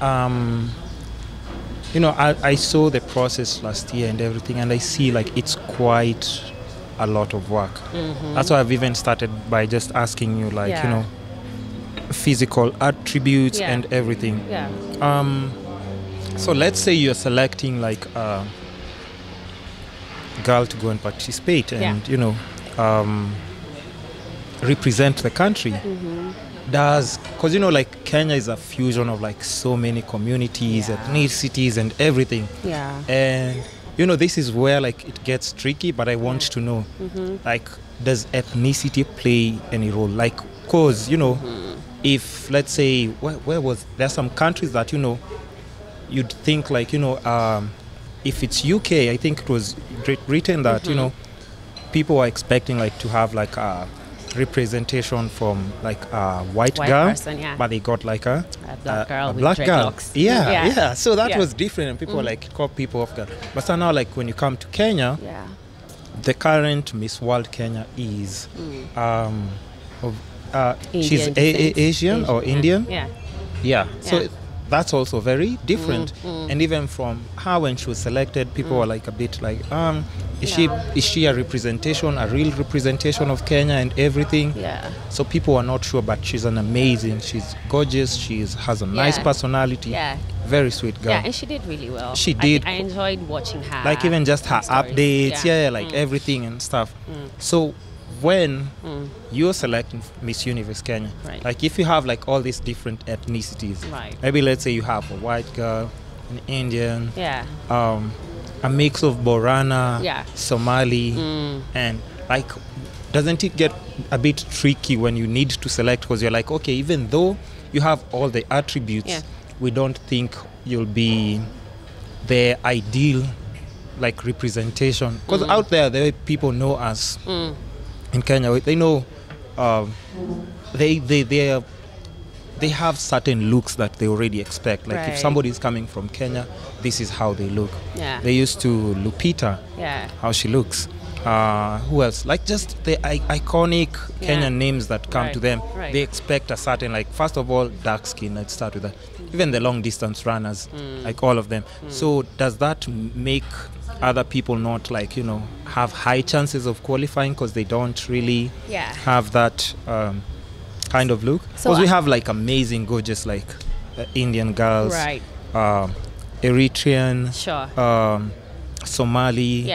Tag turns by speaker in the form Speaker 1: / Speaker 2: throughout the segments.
Speaker 1: Um, I saw the process last year and everything, and I see like it's quite a lot of work. That's why I've even started by just asking you, like, physical attributes and everything.
Speaker 2: Yeah.
Speaker 1: So let's say you're selecting like a girl to go and participate and, represent the country. Because like Kenya is a fusion of like so many communities, ethnicities and everything.
Speaker 2: Yeah.
Speaker 1: And this is where like it gets tricky, but I want to know, like, does ethnicity play any role? Like, cause if let's say where was there are some countries that you'd think like if it's UK, I think it was written that people are expecting like to have like a representation from like a white girl
Speaker 2: person,
Speaker 1: but they got like a
Speaker 2: black girl with
Speaker 1: black girl.
Speaker 2: dreadlocks.
Speaker 1: So that was different, and people like call people off guard. But so now like when you come to Kenya, the current Miss World Kenya is she's Asian or Indian. So that's also very different. And even from her when she was selected, people were like a bit like is she a representation, a real representation of Kenya and everything? So people are not sure, but she's she's gorgeous, has a nice personality, very sweet girl.
Speaker 2: And she did really well.
Speaker 1: She did.
Speaker 2: I enjoyed watching her,
Speaker 1: like even just her
Speaker 2: stories.
Speaker 1: updates, like everything and stuff. So when you're selecting Miss Universe Kenya, like if you have like all these different ethnicities, maybe let's say you have a white girl, an Indian, a mix of Borana, Somali, and like, doesn't it get a bit tricky when you need to select, because you're like, okay, even though you have all the attributes, we don't think you'll be the ideal like representation, because out there people know us in Kenya. They know they have certain looks that they already expect. Like if somebody is coming from Kenya, this is how they look. They used to Lupita, how she looks. Who else? Like just the iconic Kenyan names that come to them. They expect a certain, like, first of all, dark skin. Let's start with that. Even the long distance runners, like all of them. So does that make other people not like have high chances of qualifying because they don't really have that kind of look? Because we have like amazing, gorgeous like Indian girls, Eritrean, Somali,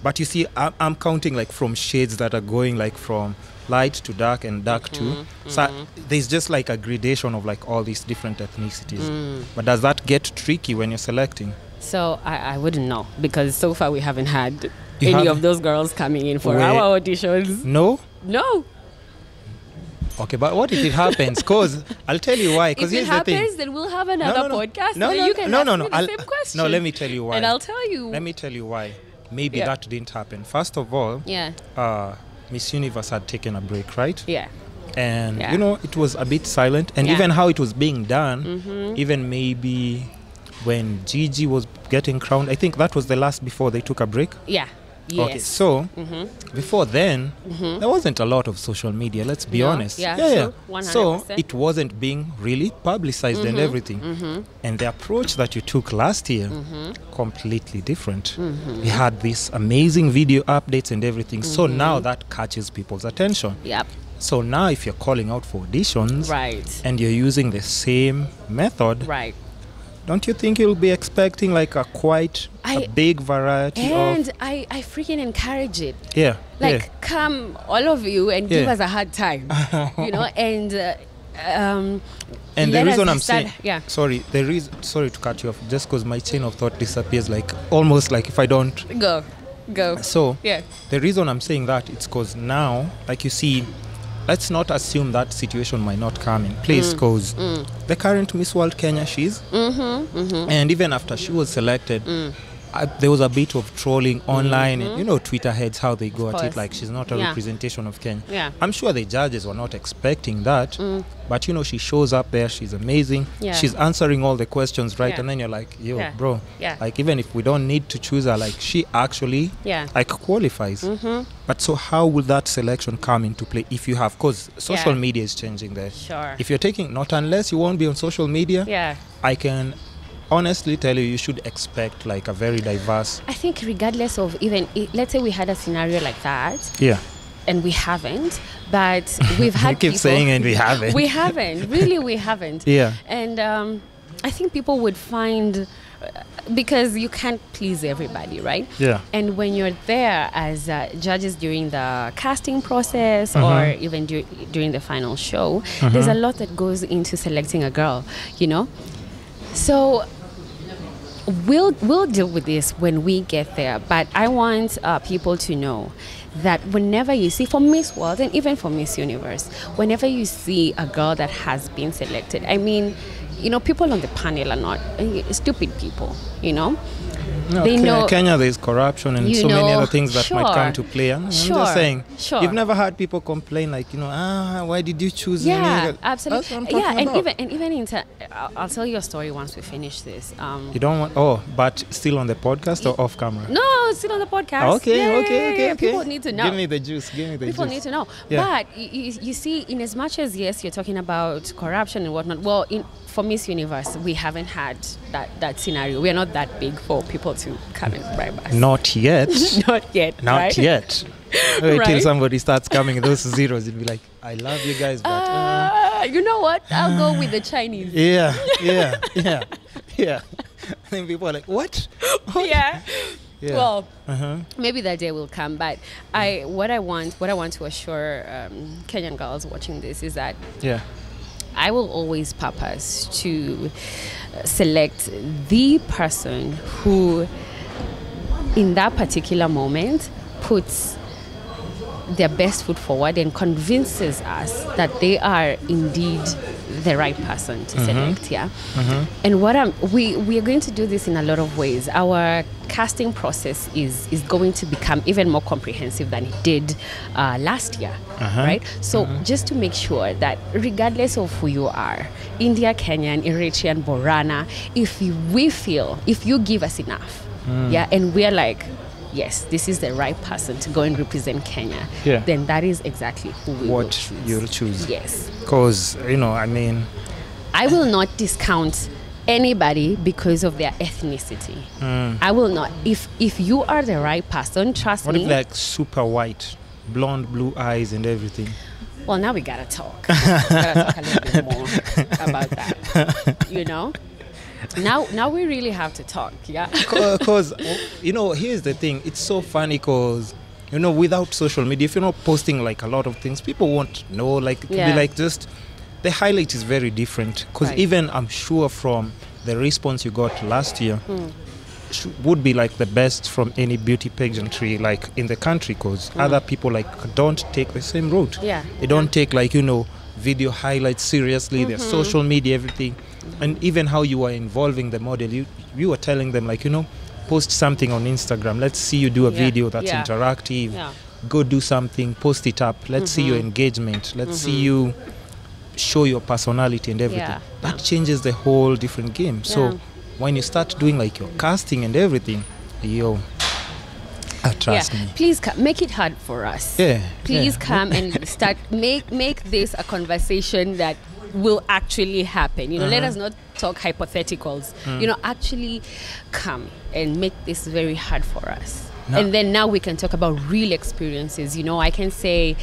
Speaker 1: but you see, I'm counting like from shades that are going like from light to dark and dark to. So there's just like a gradation of like all these different ethnicities. But does that get tricky when you're selecting?
Speaker 2: So I wouldn't know, because so far we haven't had any of those girls coming in for our auditions.
Speaker 1: No?
Speaker 2: No.
Speaker 1: Okay, but what if it happens? Because I'll tell you why.
Speaker 2: If it happens, then we'll have another podcast. You can ask me the same question.
Speaker 1: No, let me tell you why.
Speaker 2: And I'll tell you.
Speaker 1: Let me tell you why. Maybe that didn't happen. First of all, Miss Universe had taken a break, right? And it was a bit silent. And even how it was being done, even maybe when Gigi was getting crowned, I think that was the last before they took a break. Okay, so before then, there wasn't a lot of social media, let's be honest.
Speaker 2: True. 100%.
Speaker 1: So it wasn't being really publicized and everything. And the approach that you took last year, completely different. We had these amazing video updates and everything. So now that catches people's attention. So now if you're calling out for auditions and you're using the same method, don't you think you'll be expecting like a big variety
Speaker 2: and I freaking encourage it. Come all of you and give us a hard time. And
Speaker 1: the reason I'm saying sorry to cut you off, just because my chain of thought disappears like almost like if I don't
Speaker 2: go.
Speaker 1: So the reason I'm saying that, it's because now, like, you see, let's not assume that situation might not come in place, because the current Miss World Kenya, she's and even after she was selected, there was a bit of trolling online, and you know, Twitter heads, how they go at it, like she's not a representation of Kenya.
Speaker 2: Yeah.
Speaker 1: I'm sure the judges were not expecting that, but you know, she shows up there, she's amazing, she's answering all the questions, right? And then you're like, yo, bro, like even if we don't need to choose her, like she actually like qualifies. But so how will that selection come into play if you have, because social media is changing there.
Speaker 2: Sure.
Speaker 1: If you're taking, not unless you won't be on social media, I can honestly tell you should expect like a very diverse.
Speaker 2: I think regardless of even, let's say we had a scenario like that.
Speaker 1: Yeah.
Speaker 2: And we haven't, but we've had
Speaker 1: people. You keep saying and we haven't.
Speaker 2: We haven't. Really, we haven't.
Speaker 1: Yeah.
Speaker 2: And I think people would find, because you can't please everybody, right?
Speaker 1: Yeah.
Speaker 2: And when you're there as judges during the casting process or even during the final show, there's a lot that goes into selecting a girl, you know? So we'll deal with this when we get there, but I want people to know that whenever you see, for Miss World and even for Miss Universe, whenever you see a girl that has been selected, I mean, you know, people on the panel are not stupid people, you know.
Speaker 1: No, they know Kenya, there's corruption and so many other things that might come to play. I'm just saying, you've never heard people complain like, you know, why did you choose me?
Speaker 2: Absolutely. Yeah, and even I'll tell you a story once we finish this.
Speaker 1: You don't want, but still on the podcast or off camera?
Speaker 2: No, still on the podcast.
Speaker 1: Okay.
Speaker 2: People need to know.
Speaker 1: Give me the juice.
Speaker 2: People need to know. Yeah. But you see, in as much as, yes, you're talking about corruption and whatnot, well, for Miss Universe, we haven't had that scenario. We're not that big for people to come and bribe us.
Speaker 1: Not yet.
Speaker 2: Not yet.
Speaker 1: Not yet. Wait till somebody starts coming, those zeros, you'll be like, I love you guys, but...
Speaker 2: you know what? I'll go with the Chinese.
Speaker 1: Yeah. I think people are like, what?
Speaker 2: Yeah. Well, maybe that day will come. But what I want to assure Kenyan girls watching this is that I will always purpose to select the person who, in that particular moment, puts their best foot forward and convinces us that they are indeed the right person to select. And we are going to do this in a lot of ways. Our casting process is going to become even more comprehensive than it did last year, right? So just to make sure that regardless of who you are, India, Kenyan, Eritrean, Borana, if you give us enough, and we're like, yes, this is the right person to go and represent Kenya, then that is exactly who we will choose.
Speaker 1: You'll choose.
Speaker 2: Yes.
Speaker 1: Because, you know, I mean...
Speaker 2: I will not discount anybody because of their ethnicity. I will not. If you are the right person, trust me...
Speaker 1: What if like super white, blonde, blue eyes and everything?
Speaker 2: Well, now we gotta talk. We gotta talk a little bit more about that, you know? Now we really have to talk,
Speaker 1: Because, you know, here's the thing. It's so funny because, you know, without social media, if you're not posting like a lot of things, people won't know. Like, it could be like just, the highlight is very different. Because even I'm sure from the response you got last year, would be like the best from any beauty pageantry like in the country. Because other people like don't take the same route. They don't take like, you know, video highlights seriously, their social media, everything. And even how you are involving the model, you were telling them like, you know, post something on Instagram. Let's see you do a video that's interactive. Go do something, post it up. Let's see your engagement. Let's see you show your personality and everything. That changes the whole different game. So when you start doing like your casting and everything, trust me.
Speaker 2: Please make it hard for us. Please come and start make this a conversation that will actually happen. You know, let us not talk hypotheticals. You know, actually come and make this very hard for us. And then now we can talk about real experiences. You know, I can say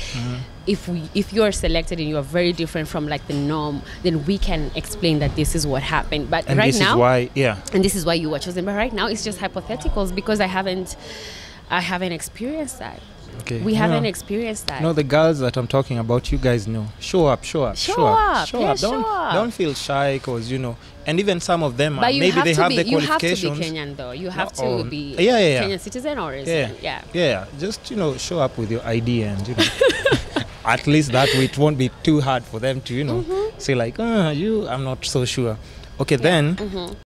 Speaker 2: if you're selected and you are very different from like the norm, then we can explain that this is what happened. But
Speaker 1: and
Speaker 2: right
Speaker 1: this
Speaker 2: now,
Speaker 1: and
Speaker 2: this is why you were chosen. But right now it's just hypotheticals because I haven't experienced that. We haven't experienced that.
Speaker 1: No, the girls that I'm talking about, you guys know. Show up. Don't feel shy because, you know, and even some of them, maybe they have the qualifications.
Speaker 2: You have to be Kenyan though. You have to be Kenyan citizen or resident.
Speaker 1: Just, you know, show up with your ID and, you know, at least that way it won't be too hard for them to, you know, say like, I'm not so sure. Okay, then